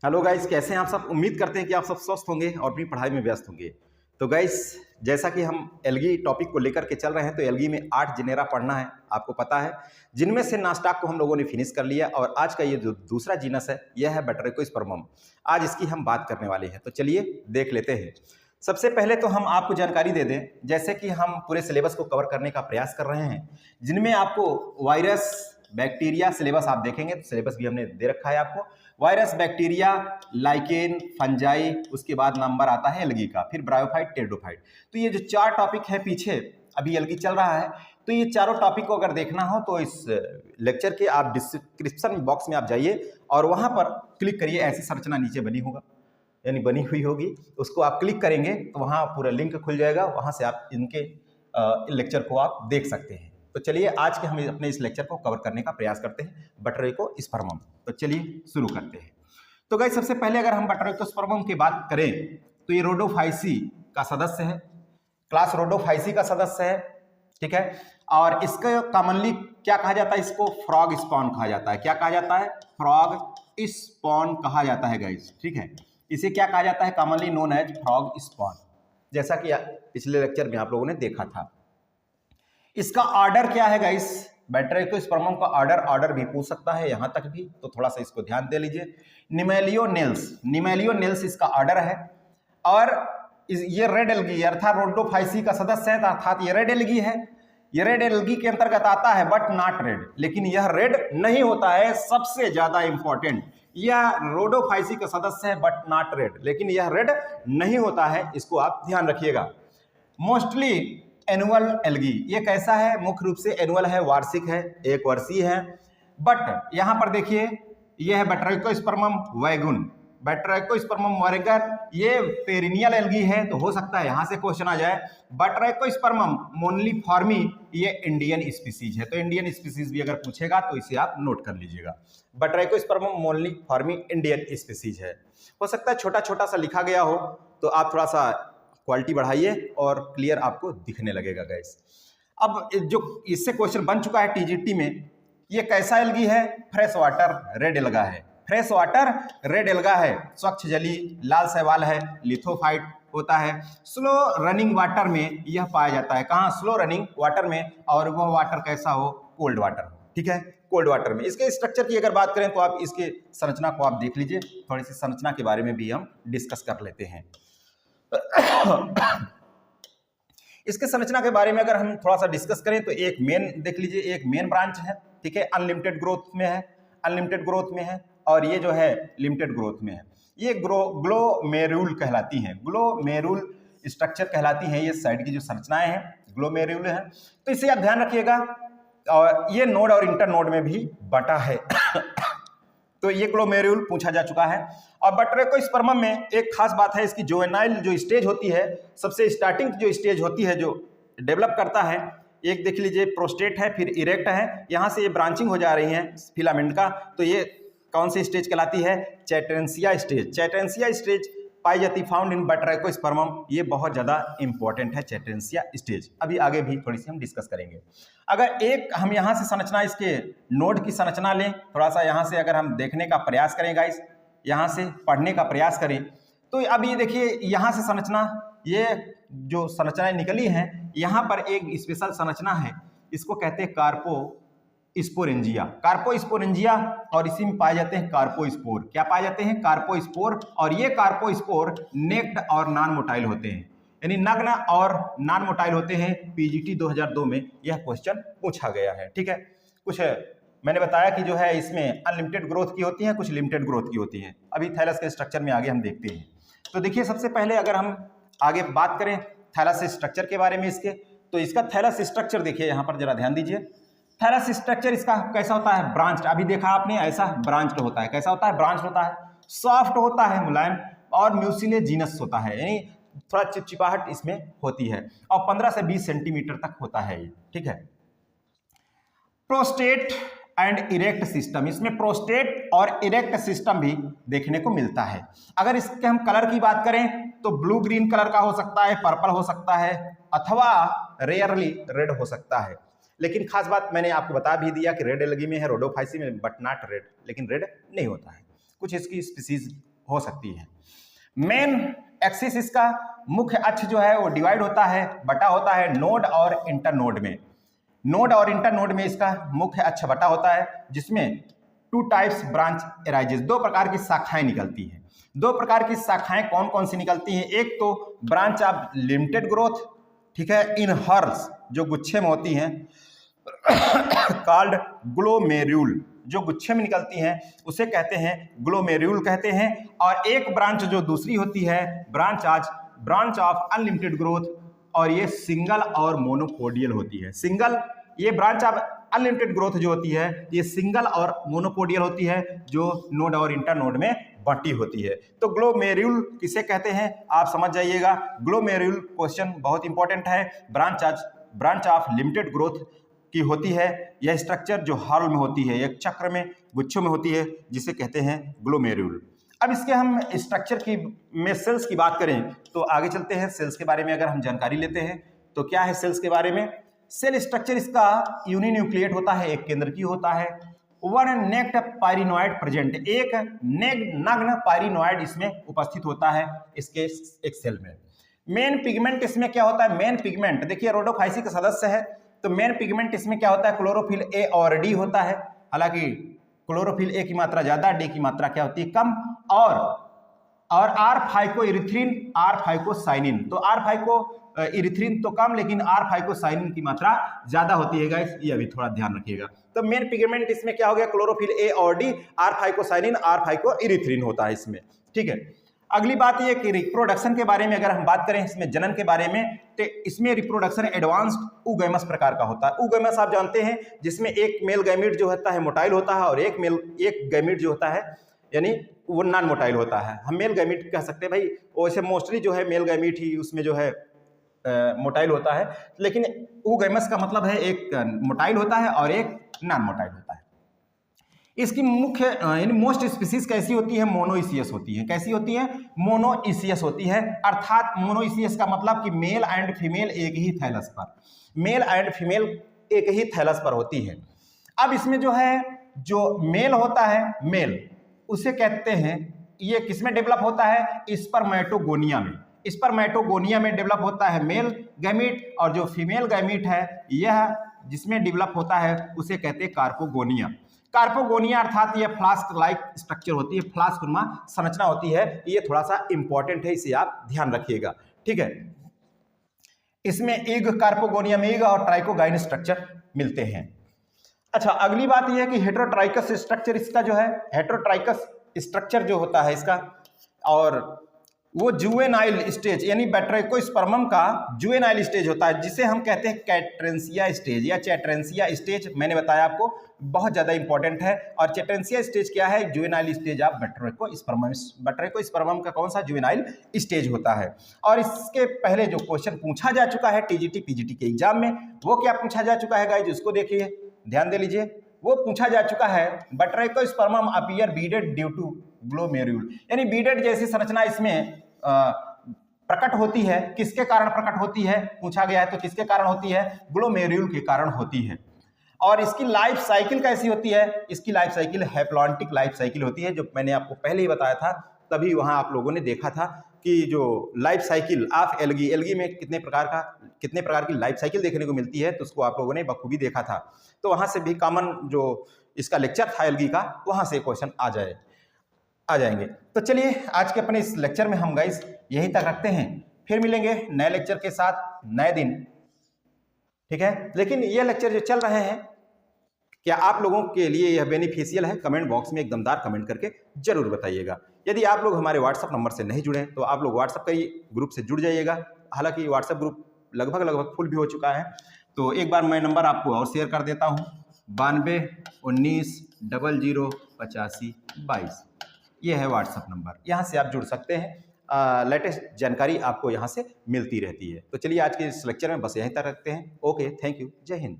Hello guys, कैसे हैं आप सब। उम्मीद करते हैं कि आप सब स्वस्थ होंगे और अपनी पढ़ाई में व्यस्त होंगे। तो गाइस, जैसा कि हम एल्गी टॉपिक को लेकर के चल रहे हैं, तो एल्गी में 8 जेनेरा पढ़ना है, आपको पता है, जिनमें से नास्टाक को हम लोगों ने फिनिश कर लिया और आज का ये जो दूसरा जीनस है यह है बटरैकोस्पर्मम। आज इसकी हम बात करने वाले हैं, तो चलिए देख लेते हैं। सबसे पहले तो हम आपको जानकारी दे दें, जैसे कि हम पूरे सिलेबस को कवर करने का प्रयास कर रहे हैं, जिनमें आपको वायरस, बैक्टीरिया सिलेबस आप देखेंगे तो सिलेबस भी हमने दे रखा है आपको। वायरस, बैक्टीरिया, लाइकेन, फंजाई, उसके बाद नंबर आता है एल्गी का, फिर ब्रायोफाइट, टेरिडोफाइट। तो ये जो 4 टॉपिक है पीछे, अभी एल्गी चल रहा है, तो ये चारों टॉपिक को अगर देखना हो तो इस लेक्चर के आप डिस्क्रिप्शन बॉक्स में आप जाइए और वहां पर क्लिक करिए। ऐसी संरचना नीचे बनी होगा, यानी बनी हुई होगी, उसको आप क्लिक करेंगे तो वहाँ पूरा लिंक खुल जाएगा, वहाँ से आप इनके लेक्चर को आप देख सकते हैं। तो चलिए आज के हम अपने इस लेक्चर को कवर करने का प्रयास करते हैं, बटरैकोस्पर्मम। तो चलिए शुरू करते हैं। तो गाइस, सबसे पहले अगर हम बटरैकोस्पर्मम की बात करें तो ये रोडोफाइसी का सदस्य है, क्लास रोडोफाइसी का सदस्य है, ठीक है। और इसका कॉमनली क्या कहा जाता है, इसको फ्रॉग स्पॉन कहा जाता है। क्या कहा जाता है? फ्रॉग स्पॉन कहा जाता है गाइस, ठीक है। इसे क्या कहा जाता है? Commonly known as frog spawn, जैसा कि पिछले लेक्चर में आप लोगों ने देखा था। इसका ऑर्डर क्या है गाइस? बटरैकोस्पर्मम का ऑर्डर भी पूछ सकता है यहां तक भी, तो थोड़ा सा इसको ध्यान दे लीजिए। निमेलियोनेल्स इसका ऑर्डर है। और ये रेड एल्गी अर्थात रोडोफाइसी का सदस्य है, अर्थात ये रेड एल्गी है। ये रेड एल्गी के अंतर्गत आता है, बट नॉट रेड, लेकिन यह रेड नहीं होता है। सबसे ज्यादा इंपॉर्टेंट, यह रोडोफाइसी का सदस्य है बट नॉट रेड, लेकिन यह रेड नहीं होता है, इसको आप ध्यान रखिएगा। मोस्टली एनुअल एल्गी, ये कैसा है? मुख्य रूप से एनुअल है, वार्षिक है, एक वर्षीय है। बट यहां पर देखिए, यह है बटरैकोस्पर्मम वैगुन। बटरैकोस्पर्मम वैगन ये पेरिनियल एल्गी है, तो हो सकता है यहां से क्वेश्चन आ जाए। बटरैकोस्पर्मम मोनलीफॉर्मी ये इंडियन स्पीसीज है, तो इंडियन स्पीसीज भी अगर पूछेगा तो इसे आप नोट कर लीजिएगा। बटरैकोस्पर्मम मोनलीफॉर्मी इंडियन स्पीसीज है। हो सकता है छोटा छोटा सा लिखा गया हो, तो आप थोड़ा सा क्वालिटी बढ़ाइए और क्लियर आपको दिखने लगेगा गाइस। अब जो इससे क्वेश्चन बन चुका है टीजीटी में, ये कैसा एल्गी है? फ्रेश वाटर रेड एल्गा है। फ्रेश वाटर रेड एल्गा है, स्वच्छ जली, लाल शैवाल है, लिथोफाइट होता है। स्लो रनिंग वाटर में यह पाया जाता है। कहाँ? स्लो रनिंग वाटर में, और वह वाटर कैसा हो? कोल्ड वाटर हो, ठीक है, कोल्ड वाटर में। इसके स्ट्रक्चर की अगर बात करें तो आप इसके संरचना को आप देख लीजिए, थोड़ी सी संरचना के बारे में भी हम डिस्कस कर लेते हैं। इसके संरचना के बारे में अगर हम थोड़ा सा डिस्कस करें तो एक मेन देख लीजिए, एक मेन ब्रांच है, ठीक है, अनलिमिटेड ग्रोथ में है, अनलिमिटेड ग्रोथ में है, और ये जो है लिमिटेड ग्रोथ में है। ये ग्लोमेरुल कहलाती हैं, ग्लोमेरुल स्ट्रक्चर कहलाती हैं। ये साइड की जो संरचनाएं हैं ग्लोमेरुल है, तो इसे आप ध्यान रखिएगा। और ये नोड और इंटर नोड में भी बटा है। तो ये ग्लोमेरुल पूछा जा चुका है। और बटरैकोस्पर्मम में एक खास बात है, इसकी जुवेनाइल जो स्टेज होती है, सबसे स्टार्टिंग जो स्टेज होती है, जो डेवलप करता है, एक देख लीजिए प्रोस्टेट है, फिर इरेक्ट है, यहाँ से ये ब्रांचिंग हो जा रही है फिलामेंट का। तो ये कौन सी स्टेज कहलाती है? चैटेंसिया स्टेज। चैटेंसिया स्टेज पाई जाती, फाउंड इन बटरैकोस्पर्मम। ये बहुत ज़्यादा इंपॉर्टेंट है चैटेंसिया स्टेज। अभी आगे भी थोड़ी सी हम डिस्कस करेंगे। अगर एक हम यहाँ से संरचना, इसके नोड की संरचना लें, थोड़ा सा यहाँ से अगर हम देखने का प्रयास करें गाइस, यहाँ से पढ़ने का प्रयास करें, तो अब ये देखिए यहाँ से संरचना, ये जो संरचनाएं निकली हैं, यहाँ पर एक स्पेशल संरचना है, इसको कहते हैं कार्पोस्पोरेंजिया। कार्पोस्पोरेंजिया, और इसी में पाए जाते हैं कार्पोस्पोर। क्या पाए जाते हैं? कार्पोस्पोर। और ये कार्पोस्पोर नेक्ड और नॉन मोटाइल होते हैं, यानी नग्न और नॉन मोटाइल होते हैं। पीजीटी 2002 में यह क्वेश्चन पूछा गया है, ठीक है। कुछ मैंने बताया कि जो है इसमें अनलिमिटेड ग्रोथ की होती है, कुछ लिमिटेड ग्रोथ की होती है। अभी थैलस के स्ट्रक्चर में आगे हम देखते हैं। तो देखिए, सबसे पहले अगर हम आगे बात करें थैलस स्ट्रक्चर के बारे में इसके, तो इसका थैलस स्ट्रक्चर देखिए, यहाँ पर जरा ध्यान दीजिए। थैलस स्ट्रक्चर इसका कैसा होता है? ब्रांच्ड। अभी देखा आपने, ऐसा ब्रांच्ड होता है। कैसा होता है? ब्रांच्ड होता है, सॉफ्ट होता है, मुलायम, और म्यूसिलेजिनस होता है, यानी थोड़ा चिपचिपाहट इसमें होती है, और 15 से 20 सेंटीमीटर तक होता है ये, ठीक है। प्रोस्टेट एंड इरेक्ट सिस्टम, इसमें प्रोस्टेट और इरेक्ट सिस्टम भी देखने को मिलता है। अगर इसके हम कलर की बात करें तो ब्लू ग्रीन कलर का हो सकता है, पर्पल हो सकता है, अथवा रेयरली रेड हो सकता है। लेकिन खास बात मैंने आपको बता भी दिया कि रेड एल्गी में है, रोडोफाइसी में, बट नॉट रेड, लेकिन रेड नहीं होता है। कुछ इसकी स्पीसीज हो सकती है। मेन एक्सिस इसका मुख्य अक्ष जो है वो डिवाइड होता है, बटा होता है नोड और इंटर नोड में। नोड और इंटर नोड में इसका मुख्य अक्ष बटा होता है, जिसमें 2 टाइप्स ब्रांच एराइजेस, 2 प्रकार की शाखाएं निकलती हैं। 2 प्रकार की शाखाएं कौन कौन सी निकलती हैं? एक तो ब्रांच ऑफ लिमिटेड ग्रोथ, ठीक है, इन हर्स जो गुच्छे में होती हैं कॉल्ड ग्लोमेरुल, जो गुच्छे में निकलती हैं उसे कहते हैं ग्लोमेरुल कहते हैं। और एक ब्रांच जो दूसरी होती है ब्रांच ऑफ अनलिमिटेड ग्रोथ, और ये सिंगल और मोनोपोडियल होती है। सिंगल, ये ब्रांच ऑफ अनलिमिटेड ग्रोथ जो होती है ये सिंगल और मोनोपोडियल होती है, जो नोड और इंटर नोड में बंटी होती है। तो ग्लोमेरुल किसे कहते हैं आप समझ जाइएगा। ग्लोमेरुल क्वेश्चन बहुत इंपॉर्टेंट है। ब्रांच ऑफ लिमिटेड ग्रोथ की होती है यह स्ट्रक्चर, जो हॉल में होती है, एक चक्र में गुच्छों में होती है, जिसे कहते हैं ग्लोमेरुल। अब इसके हम स्ट्रक्चर की में सेल्स की बात करें तो आगे चलते हैं। सेल्स के बारे में अगर हम जानकारी लेते हैं तो क्या है सेल्स के बारे में? सेल स्ट्रक्चर इसका यूनिन्यूक्लिएट होता है, एक केंद्र की होता है। वन नेक्ड पाइरिनॉइड प्रेजेंट, एक नग्न पाइरिनॉइड इसमें उपस्थित होता है इसके एक सेल में। मेन पिगमेंट इसमें क्या होता है? मेन पिगमेंट देखिए रोडोफाइसी का सदस्य है, तो मेन पिगमेंट इसमें क्या होता है? क्लोरोफिल ए और डी होता है। हालांकि क्लोरोफिल ए की मात्रा ज्यादा, डी की मात्रा क्या होती है? कम। और आर फाइकोइरिथ्रिन, आर फाइकोसाइनिन, तो आर फाइको इरिथ्रिन तो कम, लेकिन आर फाइकोसाइनिन की मात्रा ज्यादा होती है गाइस, ये अभी थोड़ा ध्यान रखिएगा। तो मेन पिगमेंट इसमें क्या हो गया? क्लोरोफिल ए और डी, आर फाइकोसाइनिन, आर फाइकोइरिथ्रिन होता है इसमें, ठीक है। अगली बात ये कि रिप्रोडक्शन के बारे में अगर हम बात करें, इसमें जनन के बारे में, तो इसमें रिप्रोडक्शन एडवांस्ड ऊगैमस प्रकार का होता है। ऊगैमस आप जानते हैं जिसमें एक मेल गैमीट जो होता है मोटाइल होता है और एक गैमीट जो होता है यानी वो नॉन मोटाइल होता है। हम मेल गैमीट कह सकते हैं भाई, वैसे मोस्टली जो है मेल गैमीट ही उसमें जो है मोटाइल होता है, लेकिन ऊगैमस का मतलब है एक मोटाइल होता है और एक नॉन मोटाइल होता है। इसकी मुख्य यानी मोस्ट स्पीसीज कैसी होती है? मोनोइसियस होती है। कैसी होती है? मोनोइसियस होती है। अर्थात मोनोइसियस का मतलब कि मेल एंड फीमेल एक ही थैलस पर, मेल एंड फीमेल एक ही थैलस पर होती है। अब इसमें जो है जो मेल होता है, मेल उसे कहते हैं, ये किसमें डेवलप होता है? स्पर्मेटोगोनिया में। स्पर्मेटोगोनिया में डेवलप होता है मेल गैमीट, और जो फीमेल गैमीट है यह जिसमें डेवलप होता है उसे कहते हैं कार्पोगोनिया। कार्पोगोनिया अर्थात ये फ्लास्क लाइक स्ट्रक्चर होती है, फ्लास्क नुमा संरचना होती है। ये थोड़ा सा इंपॉर्टेंट है, इसे आप ध्यान रखिएगा, ठीक है। इसमें एग, कार्पोगोनिया में एग और ट्राइकोगाइन स्ट्रक्चर मिलते हैं। अच्छा, अगली बात यह है कि हेटेरोट्राइकस स्ट्रक्चर इसका जो है, हेटेरोट्राइकस स्ट्रक्चर जो होता है इसका, और वो जुवेनाइल स्टेज यानी बैट्राइकोस्पर्मम का जुवेनाइल स्टेज होता है, जिसे हम कहते हैं कैट्रेंसिया स्टेज या चैट्रेंसिया स्टेज। मैंने बताया आपको बहुत ज्यादा इंपॉर्टेंट है। और चैट्रेंसिया स्टेज क्या है? Juvenile stage of Batrachospermum. Batrachospermum का कौन सा? जुवेनाइल स्टेज होता है। और इसके पहले जो क्वेश्चन पूछा जा चुका है टीजीटी पीजीटी के एग्जाम में, वो क्या पूछा जा चुका है गाइस? उसको देखिए, ध्यान दे लीजिए। वो पूछा जा चुका है बैट्राइकोस्पर्मम अपीयर बीडेड ड्यू टू ग्लोमेरुल, यानी बीडेड जैसी संरचना इसमें प्रकट होती है। किसके कारण प्रकट होती है पूछा गया है, तो किसके कारण होती है? ग्लोमेरुल के कारण होती है। और इसकी लाइफ साइकिल कैसी होती है? इसकी life cycle haplontic life cycle होती है, जो मैंने आपको पहले ही बताया था। तभी वहां आप लोगों ने देखा था कि जो life cycle of algae, algae में कितने प्रकार की लाइफ साइकिल देखने को मिलती है, तो उसको आप लोगों ने बखूबी देखा था। तो वहां से भी कॉमन जो इसका लेक्चर था एल्गी का, वहां से क्वेश्चन आ जाएंगे। तो चलिए आज के अपने इस लेक्चर में हम गाइस यहीं तक रखते हैं, फिर मिलेंगे नए लेक्चर के साथ नए दिन, ठीक है। लेकिन ये लेक्चर जो चल रहे हैं, क्या आप लोगों के लिए यह बेनिफिशियल है? कमेंट बॉक्स में एक दमदार कमेंट करके जरूर बताइएगा। यदि आप लोग हमारे व्हाट्सएप नंबर से नहीं जुड़े तो आप लोग व्हाट्सएप करिए, ग्रुप से जुड़ जाइएगा। हालांकि व्हाट्सएप ग्रुप लगभग फुल भी हो चुका है, तो एक बार मैं नंबर आपको और शेयर कर देता हूँ, 92 19 00 85 22। ये है व्हाट्सएप नंबर, यहाँ से आप जुड़ सकते हैं। लेटेस्ट जानकारी आपको यहाँ से मिलती रहती है। तो चलिए आज के इस लेक्चर में बस यहीं तक रखते हैं। ओके, थैंक यू, जय हिंद।